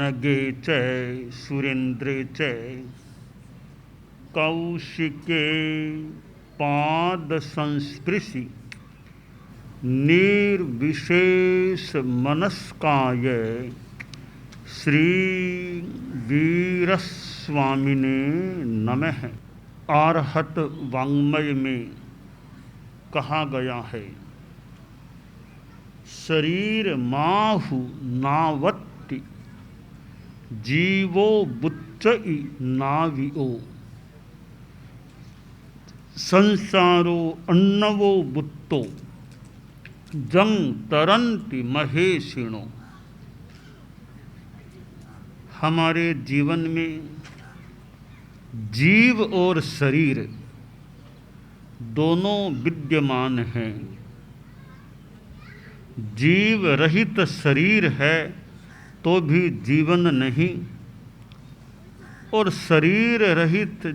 नगे च सुरेंद्रे च कौशिके पाद संस्पृशि निर्विशेष मनस्काय श्री वीरस्वामिने नमः। आर्हत वाङ्मय में कहा गया है, शरीर माहु नावत्ति जीवो बुच्चई नाविओ संसारो अन्नवो बुत्तो जंग तरंति महेशिणो। हमारे जीवन में जीव और शरीर दोनों विद्यमान हैं। जीव रहित शरीर है तो भी जीवन नहीं, और शरीर रहित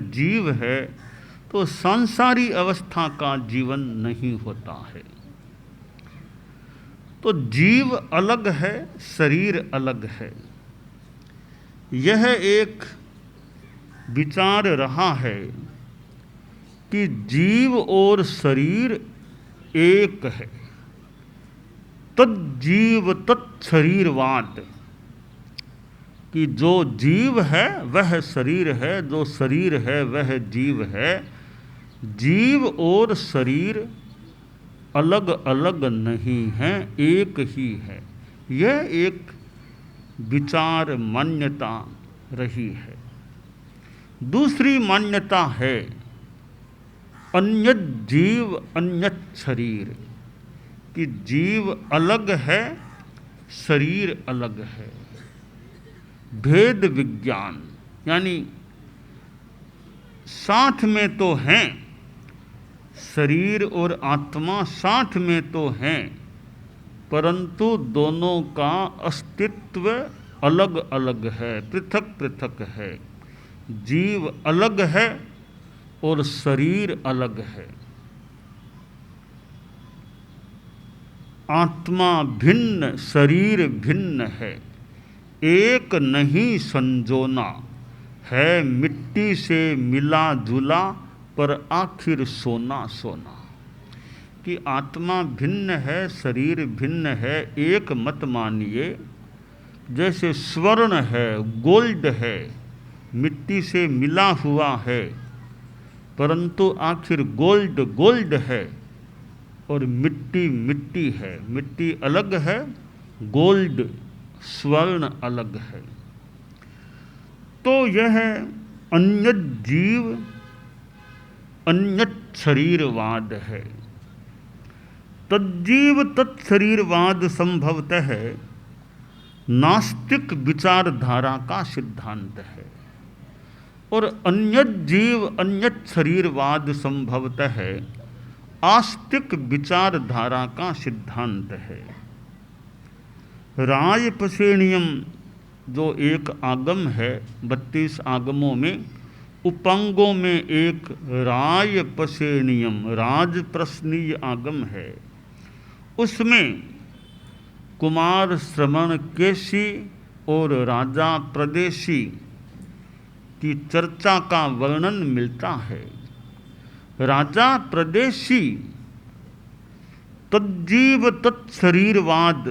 जीव है तो सांसारी अवस्था का जीवन नहीं होता है। तो जीव अलग है, शरीर अलग है। यह एक विचार रहा है कि जीव और शरीर एक है। तज्जीव तत्शरीरवाद, कि जो जीव है वह शरीर है, जो शरीर है वह जीव है। जीव और शरीर अलग अलग नहीं हैं, एक ही है। यह एक विचार मान्यता रही है। दूसरी मान्यता है अन्यत जीव अन्यत शरीर, कि जीव अलग है, शरीर अलग है। भेद विज्ञान, यानी साथ में तो हैं, शरीर और आत्मा साथ में तो हैं, परंतु दोनों का अस्तित्व अलग अलग है, पृथक पृथक है। जीव अलग है और शरीर अलग है। आत्मा भिन्न, शरीर भिन्न है। एक नहीं संजोना है, मिट्टी से मिला जुला पर आखिर सोना सोना। कि आत्मा भिन्न है, शरीर भिन्न है, एक मत मानिए। जैसे स्वर्ण है, गोल्ड है, मिट्टी से मिला हुआ है, परंतु आखिर गोल्ड गोल्ड है और मिट्टी मिट्टी है। मिट्टी अलग है, गोल्ड स्वर्ण अलग है। तो यह अन्यत जीव अन्यत शरीरवाद है। तज्जीव तत्शरीरवाद संभवतः नास्तिक विचारधारा का सिद्धांत है, और अन्यत जीव अन्यत शरीरवाद संभवतः आस्तिक विचारधारा का सिद्धांत है। रायपसेणियम जो एक आगम है, 32 आगमों में उपांगों में एक रायपसेणियम राजप्रश्नीय आगम है। उसमें कुमार श्रवण केशी और राजा प्रदेशी की चर्चा का वर्णन मिलता है। राजा प्रदेशी तज्जीव तत्शरीरवाद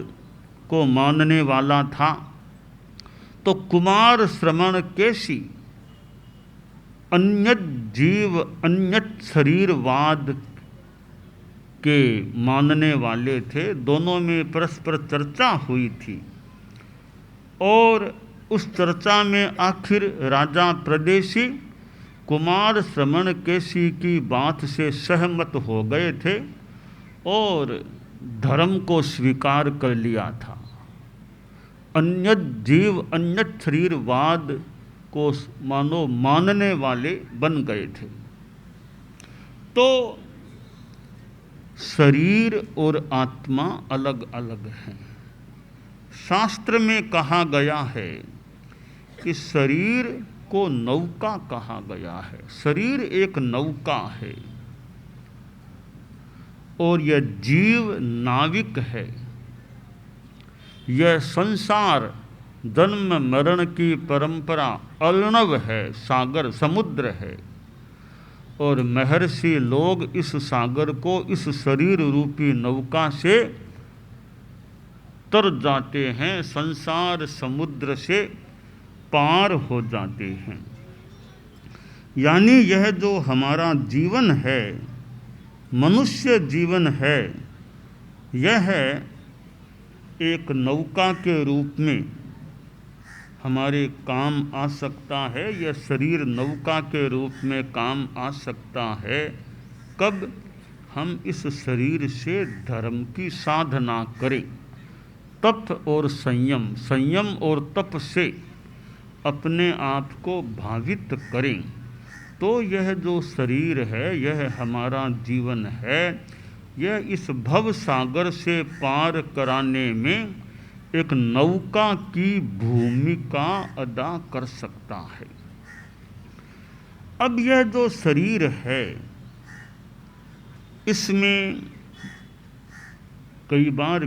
को मानने वाला था, तो कुमार श्रवण केशी अन्यत जीव अन्यत शरीरवाद के मानने वाले थे। दोनों में परस्पर चर्चा हुई थी, और उस चर्चा में आखिर राजा प्रदेशी कुमार श्रवण केशी की बात से सहमत हो गए थे और धर्म को स्वीकार कर लिया था। अन्यत जीव अन्यत शरीरवाद को मानो मानने वाले बन गए थे। तो शरीर और आत्मा अलग अलग हैं। शास्त्र में कहा गया है कि शरीर को नौका कहा गया है। शरीर एक नौका है और यह जीव नाविक है। यह संसार जन्म मरण की परंपरा अर्णव है, सागर समुद्र है। और महर्षि लोग इस सागर को इस शरीर रूपी नौका से तर जाते हैं, संसार समुद्र से पार हो जाते हैं। यानी यह जो हमारा जीवन है, मनुष्य जीवन है, यह एक नौका के रूप में हमारे काम आ सकता है। यह शरीर नौका के रूप में काम आ सकता है। कब? हम इस शरीर से धर्म की साधना करें, तप और संयम, संयम और तप से अपने आप को भावित करें, तो यह जो शरीर है, यह हमारा जीवन है, यह इस भव सागर से पार कराने में एक नौका की भूमिका अदा कर सकता है। अब यह जो शरीर है, इसमें कई बार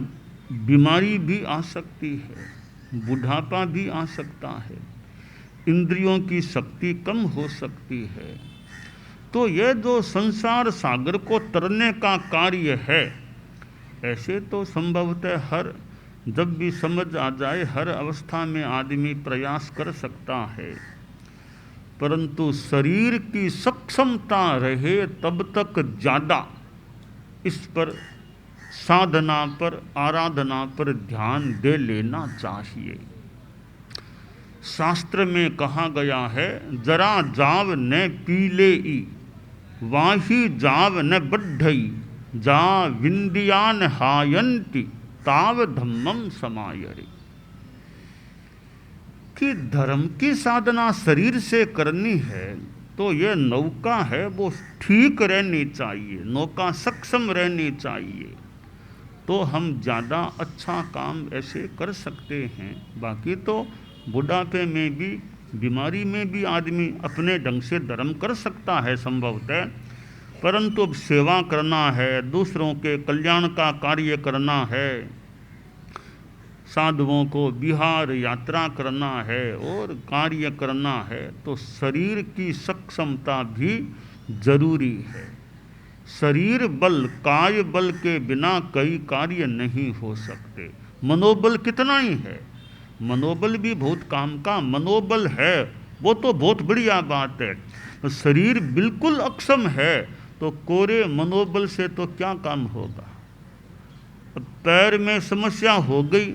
बीमारी भी आ सकती है, बुढ़ापा भी आ सकता है, इंद्रियों की शक्ति कम हो सकती है। तो यह जो संसार सागर को तरने का कार्य है, ऐसे तो संभवतः हर जब भी समझ आ जाए, हर अवस्था में आदमी प्रयास कर सकता है, परंतु शरीर की सक्षमता रहे तब तक ज़्यादा इस पर साधना पर, आराधना पर ध्यान दे लेना चाहिए। शास्त्र में कहा गया है, जरा जाव न पीले ई, वाही जाव न बढ़ई, जा विंदियान हायंती ताव धम्मम समायरे। कि धर्म की साधना शरीर से करनी है तो यह नौका है वो ठीक रहनी चाहिए, नौका सक्षम रहनी चाहिए, तो हम ज़्यादा अच्छा काम ऐसे कर सकते हैं। बाकी तो बुढ़ापे में भी, बीमारी में भी आदमी अपने ढंग से धर्म कर सकता है संभवतः, परंतु अब सेवा करना है, दूसरों के कल्याण का कार्य करना है, साधुओं को बिहार यात्रा करना है और कार्य करना है, तो शरीर की सक्षमता भी जरूरी है। शरीर बल, काय बल के बिना कई कार्य नहीं हो सकते। मनोबल कितना ही है, मनोबल भी बहुत काम का, मनोबल है वो तो बहुत बढ़िया बात है। तो शरीर बिल्कुल अक्षम है तो कोरे मनोबल से तो क्या काम होगा। पैर में समस्या हो गई,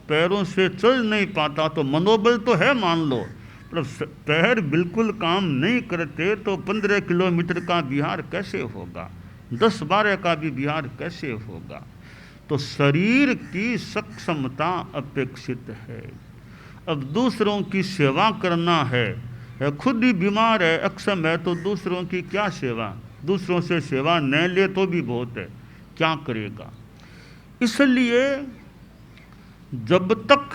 पैरों से चल नहीं पाता, तो मनोबल तो है मान लो, पर पैर बिल्कुल काम नहीं करते तो 15 किलोमीटर का बिहार कैसे होगा, 10-12 का भी बिहार कैसे होगा। तो शरीर की सक्षमता अपेक्षित है। अब दूसरों की सेवा करना है, खुद ही बीमार है, अक्षम है, तो दूसरों की क्या सेवा, दूसरों से सेवा न ले तो भी बहुत है, क्या करेगा। इसलिए जब तक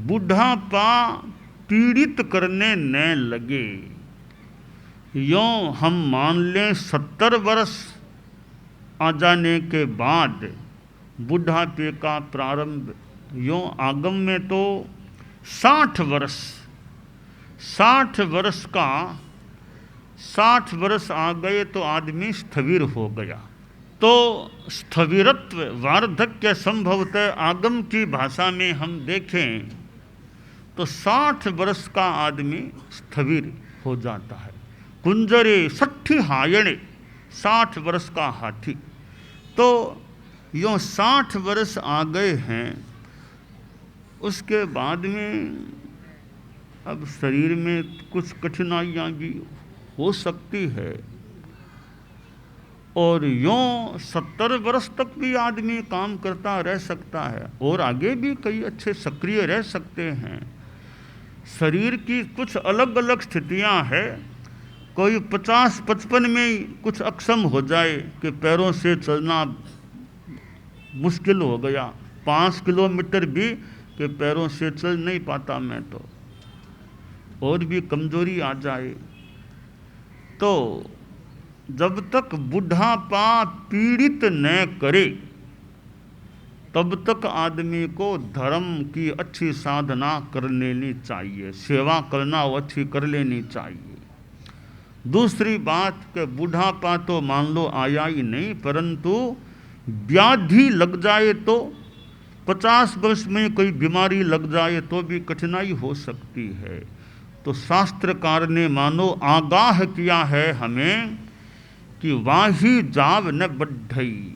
बुढ़ापा पीड़ित करने न लगे, यों हम मान लें 70 वर्ष आ जाने के बाद बुढ़ापे का प्रारंभ, यों आगम में तो 60 वर्ष, 60 वर्ष का 60 वर्ष आ गए तो आदमी स्थविर हो गया। तो स्थविरत्व, वार्धक्य संभवतः आगम की भाषा में हम देखें तो 60 वर्ष का आदमी स्थविर हो जाता है। कुंजरे 60 हायणे, 60 वर्ष का हाथी। तो यूँ 60 वर्ष आ गए हैं, उसके बाद में अब शरीर में कुछ कठिनाइयाँ भी हो सकती है, और यूँ 70 वर्ष तक भी आदमी काम करता रह सकता है और आगे भी कई अच्छे सक्रिय रह सकते हैं। शरीर की कुछ अलग अलग स्थितियां हैं, कोई 50-55 में ही कुछ अक्षम हो जाए कि पैरों से चलना मुश्किल हो गया, 5 किलोमीटर भी कि पैरों से चल नहीं पाता मैं, तो और भी कमजोरी आ जाए। तो जब तक बुढ़ापा पीड़ित न करे तब तक आदमी को धर्म की अच्छी साधना कर लेनी चाहिए, सेवा करना वो अच्छी कर लेनी चाहिए। दूसरी बात कि बुढ़ापा तो मान लो आया ही नहीं, परंतु व्याधि लग जाए तो 50 वर्ष में कोई बीमारी लग जाए तो भी कठिनाई हो सकती है। तो शास्त्रकार ने मानो आगाह किया है हमें कि वाही जाव न बढ़ई,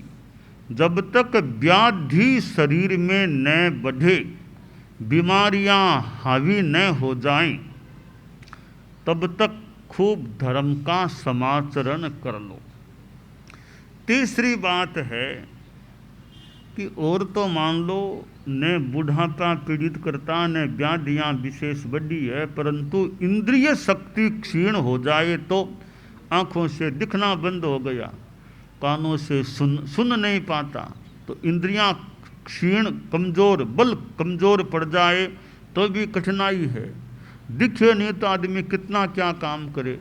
जब तक व्याधि शरीर में न बढ़े, बीमारियां हावी न हो जाएं, तब तक खूब धर्म का समाचरण कर लो। तीसरी बात है कि और तो मान लो न बुढ़ापा पीड़ित करता न व्याधियाँ विशेष बढ़ी है, परंतु इंद्रिय शक्ति क्षीण हो जाए तो आँखों से दिखना बंद हो गया, कानों से सुन नहीं पाता, तो इंद्रियां क्षीण कमज़ोर, बल कमज़ोर पड़ जाए तो भी कठिनाई है। दिखे नहीं तो आदमी कितना क्या काम करे।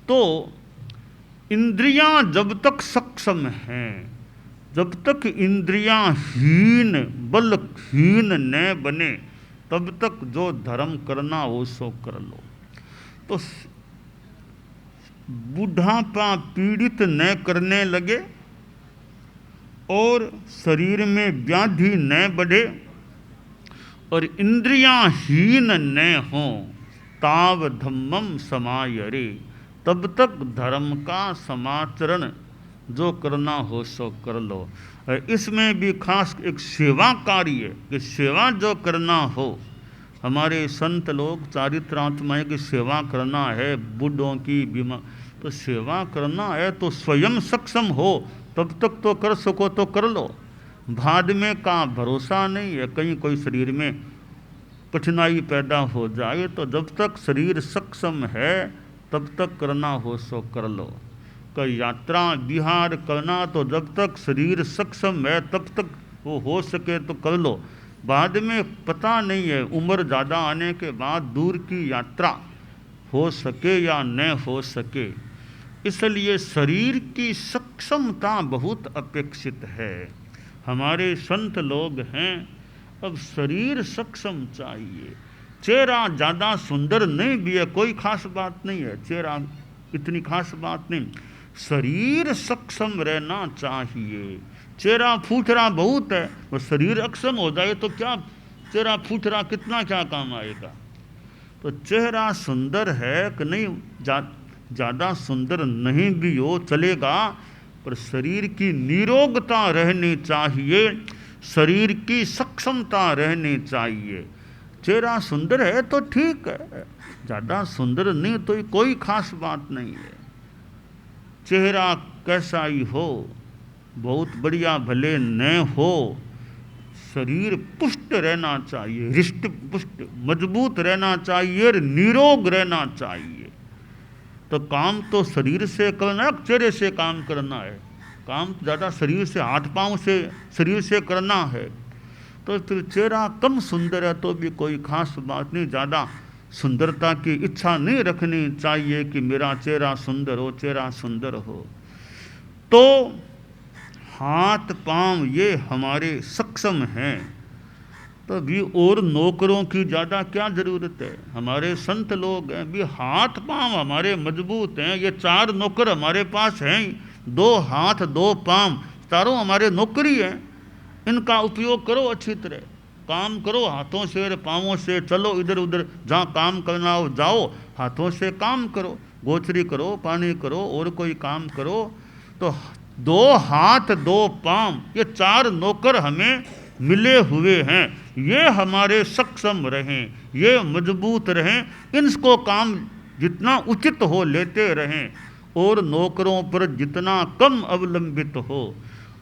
तो इंद्रियां जब तक सक्षम हैं, जब तक इंद्रियां हीन बलहीन न बने, तब तक जो धर्म करना हो सो कर लो। तो बुढ़ापा पीड़ित न करने लगे और शरीर में व्याधि न बढ़े और इंद्रियां हीन न हों, ताव धम्मम समायरे, तब तक धर्म का समाचरण जो करना हो सो कर लो। इसमें भी खास एक सेवा कार्य है कि सेवा जो करना हो, हमारे संत लोग चारित्रात्माएं की सेवा करना है, बूढ़ों की बीमार, तो सेवा करना है तो स्वयं सक्षम हो तब तक तो कर सको तो कर लो। बाद में का भरोसा नहीं है, कहीं कोई शरीर में कठिनाई पैदा हो जाए, तो जब तक शरीर सक्षम है तब तक करना हो सो कर लो। कोई यात्रा विहार करना तो जब तक शरीर सक्षम है तब तक वो हो सके तो कर लो। बाद में पता नहीं है, उम्र ज़्यादा आने के बाद दूर की यात्रा हो सके या न हो सके, इसलिए शरीर की सक्षमता बहुत अपेक्षित है। हमारे संत लोग हैं, अब शरीर सक्षम चाहिए। चेहरा ज़्यादा सुंदर नहीं भी है, कोई खास बात नहीं है, चेहरा इतनी खास बात नहीं, शरीर सक्षम रहना चाहिए। चेहरा फूटरा बहुत है, वो शरीर अक्षम हो जाए तो क्या, चेहरा फूटरा कितना क्या काम आएगा। तो चेहरा सुंदर है कि नहीं, ज़्यादा सुंदर नहीं भी हो चलेगा, पर शरीर की निरोगता रहनी चाहिए, शरीर की सक्षमता रहनी चाहिए। चेहरा सुंदर है तो ठीक है, ज़्यादा सुंदर नहीं तो कोई खास बात नहीं है। चेहरा कैसा ही हो, बहुत बढ़िया भले न हो, शरीर पुष्ट रहना चाहिए, हृष्ट पुष्ट मजबूत रहना चाहिए, निरोग रहना चाहिए। तो काम तो शरीर से करना है, चेहरे से काम करना है। काम ज़्यादा शरीर से, हाथ पाँव से, शरीर से करना है। तो फिर चेहरा कम सुंदर है तो भी कोई खास बात नहीं, ज़्यादा सुंदरता की इच्छा नहीं रखनी चाहिए कि मेरा चेहरा सुंदर हो, चेहरा सुंदर हो। तो हाथ पाँव ये हमारे सक्षम हैं, तो भी और नौकरों की ज़्यादा क्या ज़रूरत है। हमारे संत लोग हैं भी, हाथ पाँव हमारे मजबूत हैं, ये 4 नौकर हमारे पास हैं, 2 हाथ 2 पाँव, चारों हमारे नौकरी हैं। इनका उपयोग करो अच्छी तरह, काम करो हाथों से और पाँवों से, चलो इधर उधर जहाँ काम करना हो जाओ, हाथों से काम करो, गोचरी करो, पानी करो और कोई काम करो। तो 2 हाथ 2 पाँव ये 4 नौकर हमें मिले हुए हैं, ये हमारे सक्षम रहें, ये मजबूत रहें, इनको काम जितना उचित हो लेते रहें और नौकरों पर जितना कम अवलंबित हो।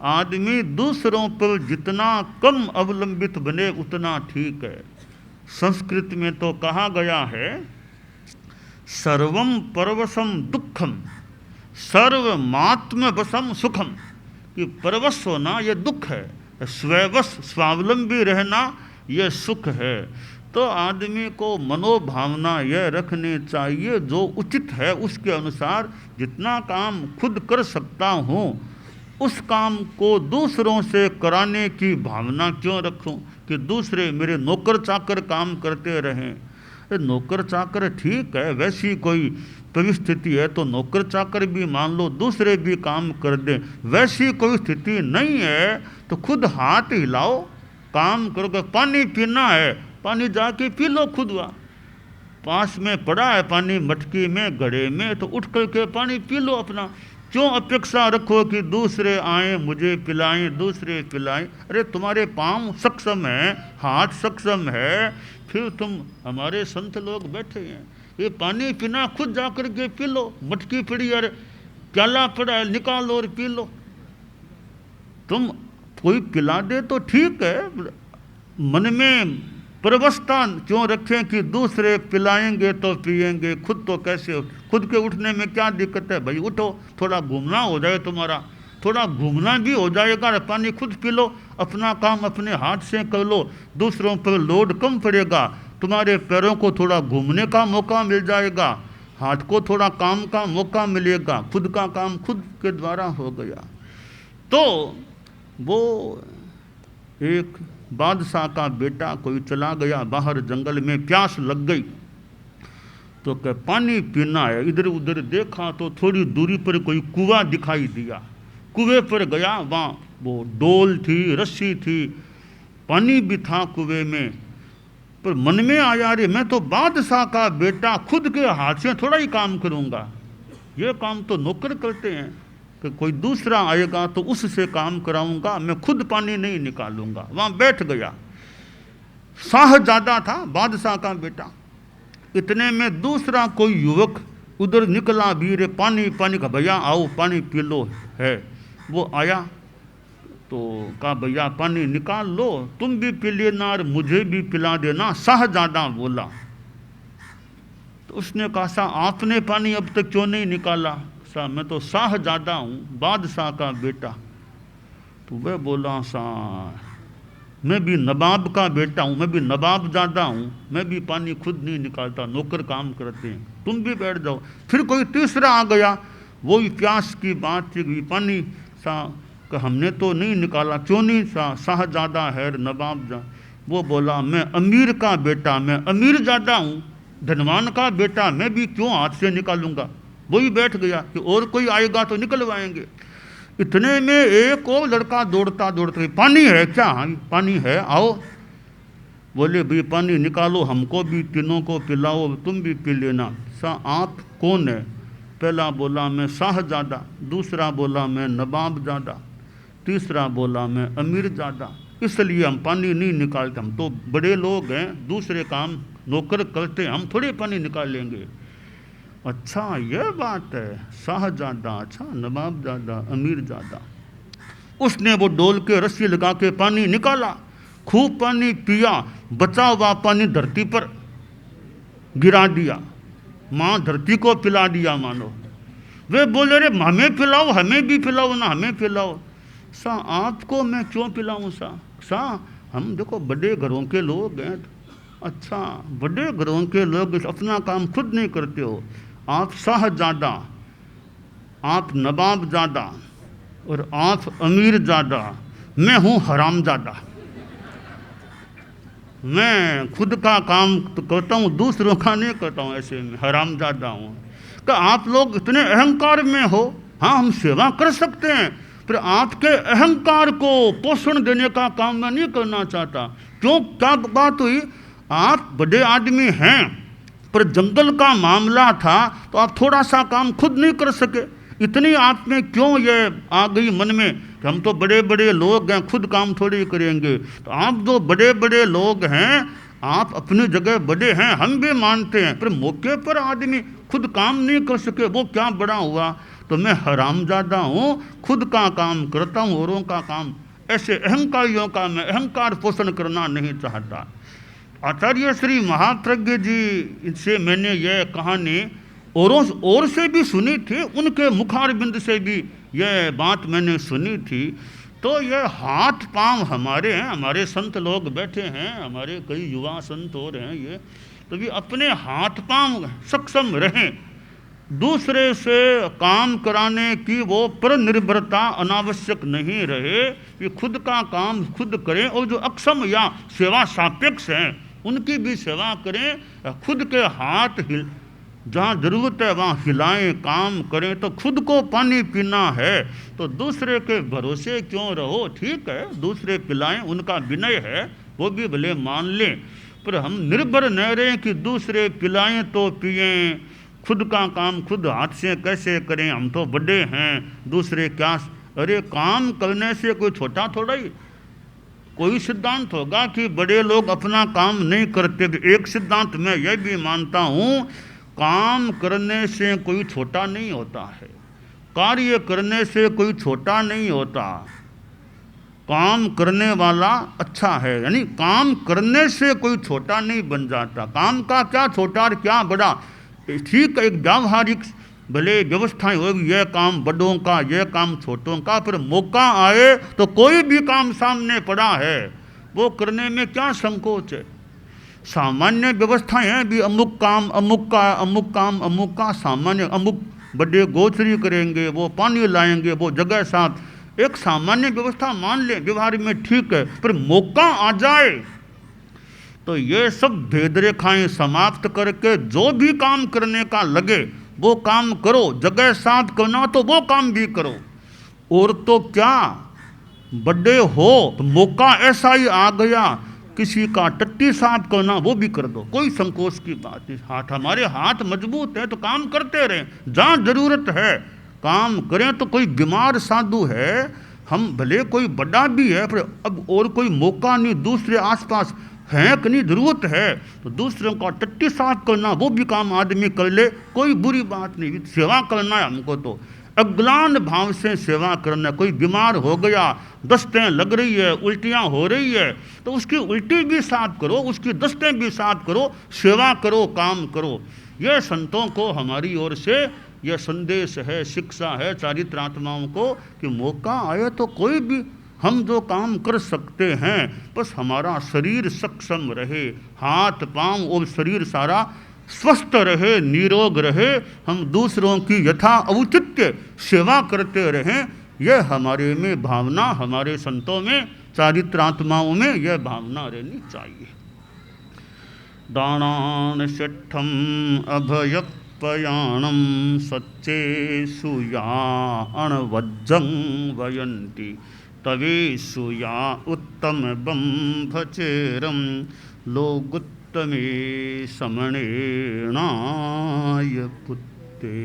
आदमी दूसरों पर जितना कम अवलंबित बने उतना ठीक है। संस्कृत में तो कहा गया है, सर्वम परवशम दुखम सर्वमात्म वशम सुखम, कि परवश होना ये दुख है, स्वयवश स्वावलंबी रहना ये सुख है। तो आदमी को मनोभावना यह रखनी चाहिए जो उचित है, उसके अनुसार जितना काम खुद कर सकता हूँ उस काम को दूसरों से कराने की भावना क्यों रखूं कि दूसरे मेरे नौकर चाकर काम करते रहें। नौकर चाकर ठीक है, वैसी कोई परिस्थिति है तो नौकर चाकर भी मान लो, दूसरे भी काम कर दें। वैसी कोई स्थिति नहीं है तो खुद हाथ हिलाओ, काम करो। पानी पीना है, पानी जाके पी लो खुद। वहाँ पास में पड़ा है पानी, मटकी में, घड़े में, तो उठ करके पानी पी लो अपना। क्यों अपेक्षा रखो कि दूसरे आए मुझे पिलाएं, दूसरे पिलाएं। अरे तुम्हारे पाँव सक्षम है, हाथ सक्षम है, फिर तुम, हमारे संत लोग बैठे हैं, ये पानी पीना खुद जाकर के पी लो। मटकी पड़ी है, प्याला पड़ा है, निकालो और पी लो। तुम कोई पिला दे तो ठीक है, मन में प्रवस्था क्यों रखें कि दूसरे पिलाएंगे तो पिएंगे, खुद तो कैसे। खुद के उठने में क्या दिक्कत है भाई, उठो, थोड़ा घूमना हो जाए तुम्हारा, थोड़ा घूमना भी हो जाएगा। पानी खुद पी लो, अपना काम अपने हाथ से कर लो, दूसरों पर लोड कम पड़ेगा, तुम्हारे पैरों को थोड़ा घूमने का मौका मिल जाएगा, हाथ को थोड़ा काम का मौका मिलेगा, खुद का काम खुद के द्वारा हो गया। तो वो एक बादशाह का बेटा कोई चला गया बाहर जंगल में, प्यास लग गई तो क्या पानी पीना है। इधर उधर देखा तो थोड़ी दूरी पर कोई कुआं दिखाई दिया, कुएं पर गया, वहाँ वो डोल थी, रस्सी थी, पानी भी था कुएं में। पर मन में आया, रे मैं तो बादशाह का बेटा, खुद के हाथ से थोड़ा ही काम करूँगा, ये काम तो नौकर करते हैं, कि कोई दूसरा आएगा तो उससे काम कराऊंगा, मैं खुद पानी नहीं निकालूंगा। वहाँ बैठ गया। साहजादा था, बादशाह का बेटा। इतने में दूसरा कोई युवक उधर निकला भी, रे पानी पानी का, भैया आओ पानी पी लो है। वो आया तो कहा भैया पानी निकाल लो, तुम भी पी लेना और मुझे भी पिला देना। साहजादा बोला। तो उसने कहा सा आपने पानी अब तक क्यों नहीं निकाला। सा मैं तो साहजादा हूँ, बादशाह का बेटा। तो वह बोला सा मैं भी नवाब का बेटा हूँ, मैं भी नवाबजादा हूँ, मैं भी पानी खुद नहीं निकालता, नौकर काम करते हैं, तुम भी बैठ जाओ। फिर कोई तीसरा आ गया, वही प्यास की बात थी, पानी सा कि हमने तो नहीं निकाला, क्यों नहीं। साहजादा है नवाबजा। वो बोला मैं अमीर का बेटा, मैं अमीरजादा हूँ, धनवान का बेटा, मैं भी क्यों हाथ से निकालूंगा। वही बैठ गया कि और कोई आएगा तो निकलवाएंगे। इतने में एक और लड़का दौड़ता दौड़ता, पानी है क्या। हाँ पानी है, आओ। बोले भाई पानी निकालो, हमको भी तीनों को पिलाओ, तुम भी पी लेना। आप कौन है। पहला बोला मैं साहजादा, दूसरा बोला मैं नवाबजादा, तीसरा बोला मैं अमीरजादा, इसलिए हम पानी नहीं निकालते, हम तो बड़े लोग हैं, दूसरे काम नौकर करते हैं, हम थोड़े पानी निकाल लेंगे। अच्छा यह बात है, शाहजादा, अच्छा नवाबजादा, अमीरजादा। उसने वो डोल के रस्सी लगा के पानी निकाला, खूब पानी पिया, बचा हुआ पानी धरती पर गिरा दिया, माँ धरती को पिला दिया मानो। वे बोले रे हमें पिलाओ, हमें भी पिलाओ ना, हमें पिलाओ। सा आपको मैं क्यों पिलाऊं। सा हम देखो बड़े घरों के लोग हैं। अच्छा बड़े घरों के लोग अपना काम खुद नहीं करते हो, आप शाहजादा, आप नवाबजादा और आप अमीरजादा, मैं हूँ हरामजादा। मैं खुद का काम तो करता हूँ, दूसरों का नहीं करता हूँ, ऐसे में हरामजादा हूँ। कि आप लोग इतने अहंकार में हो। हाँ हम सेवा कर सकते हैं, पर आपके अहंकार को पोषण देने का काम मैं नहीं करना चाहता। क्यों, क्या बात हुई। आप बड़े आदमी हैं, पर जंगल का मामला था तो आप थोड़ा सा काम खुद नहीं कर सके। इतनी आप में क्यों ये आ गई मन में कि हम तो बड़े बड़े लोग हैं, खुद काम थोड़ी करेंगे। तो आप जो बड़े बड़े लोग हैं, आप अपनी जगह बड़े हैं, हम भी मानते हैं, पर मौके पर आदमी खुद काम नहीं कर सके, वो क्या बड़ा हुआ। तो मैं हरामजादा हूँ, खुद का काम करता हूँ, औरों का काम। ऐसे अहंकारियों का मैं अहंकार पोषण करना नहीं चाहता। आचार्य श्री महाप्रज्ञ जी से मैंने यह कहानी और से भी सुनी थी, उनके मुखारबिंद से भी यह बात मैंने सुनी थी। तो ये हाथ पांव हमारे हैं, हमारे संत लोग बैठे हैं, हमारे कई युवा संत और हैं, ये तो भी अपने हाथ पांव सक्षम रहें, दूसरे से काम कराने की वो पर निर्भरता अनावश्यक नहीं रहे कि खुद का काम खुद करें, और जो अक्षम या सेवा सापेक्ष हैं उनकी भी सेवा करें। खुद के हाथ जहाँ ज़रूरत है वहाँ हिलाएं, काम करें। तो खुद को पानी पीना है तो दूसरे के भरोसे क्यों रहो। ठीक है, दूसरे पिलाएं, उनका विनय है, वो भी भले मान लें, पर हम निर्भर न रहें कि दूसरे पिलाएं तो पिएं, खुद का काम खुद हाथ से कैसे करें, हम तो बड़े हैं, दूसरे क्या। अरे काम करने से कोई छोटा थोड़ा ही। कोई सिद्धांत होगा कि बड़े लोग अपना काम नहीं करते। एक सिद्धांत मैं यह भी मानता हूँ, काम करने से कोई छोटा नहीं होता है, कार्य करने से कोई छोटा नहीं होता। काम करने वाला अच्छा है, यानी काम करने से कोई छोटा नहीं बन जाता। काम का क्या छोटा और क्या बड़ा, ठीक है, एक व्यावहारिक भले व्यवस्थाएं होगी, यह काम बड़ों का, यह काम छोटों का, पर मौका आए तो कोई भी काम सामने पड़ा है वो करने में क्या संकोच है। सामान्य व्यवस्थाएं हैं भी, अमुक काम अमुक का, अमुक काम अमुक का सामान्य, अमुक बड़े गोचरी करेंगे, वो पानी लाएंगे, वो जगह साफ, एक सामान्य व्यवस्था मान लें व्यवहार में, ठीक है, पर मौका आ जाए तो ये सब भेद रेखाएं समाप्त करके जो भी काम करने का लगे वो काम करो। जगह साफ करना तो वो काम भी करो। और तो क्या, बड़े हो तो मौका ऐसा ही आ गया, किसी का टट्टी साफ करना वो भी कर दो, कोई संकोच की बात नहीं। हाथ हमारे हाथ मजबूत है तो काम करते रहें, जहाँ जरूरत है काम करें। तो कोई बीमार साधु है, हम भले कोई बड़ा भी है, पर अब और कोई मौका नहीं, दूसरे आसपास हैं कि नहीं, जरूरत है तो दूसरों का टट्टी साफ करना वो भी काम आदमी कर ले, कोई बुरी बात नहीं। सेवा करना है हमको, तो अज्ञान भाव से सेवा करना। कोई बीमार हो गया, दस्तें लग रही है, उल्टियाँ हो रही है, तो उसकी उल्टी भी साफ करो, उसकी दस्तें भी साफ करो, सेवा करो, काम करो। यह संतों को हमारी ओर से यह संदेश है, शिक्षा है चारित्रात्माओं को कि मौका आए तो कोई भी हम जो काम कर सकते हैं, बस हमारा शरीर सक्षम रहे, हाथ पांव और शरीर सारा स्वस्थ रहे, निरोग रहे, हम दूसरों की यथा औचित्य सेवा करते रहें। यह हमारे में भावना, हमारे संतों में, चारित्रात्माओं में यह भावना रहनी चाहिए। दानान शिठम अभयपयाणम सच्चे सुयाण वज्जं वयंती तवेशु या उत्तम बंभचेरम लोगुत्तमे समणेनाय पुत्ते।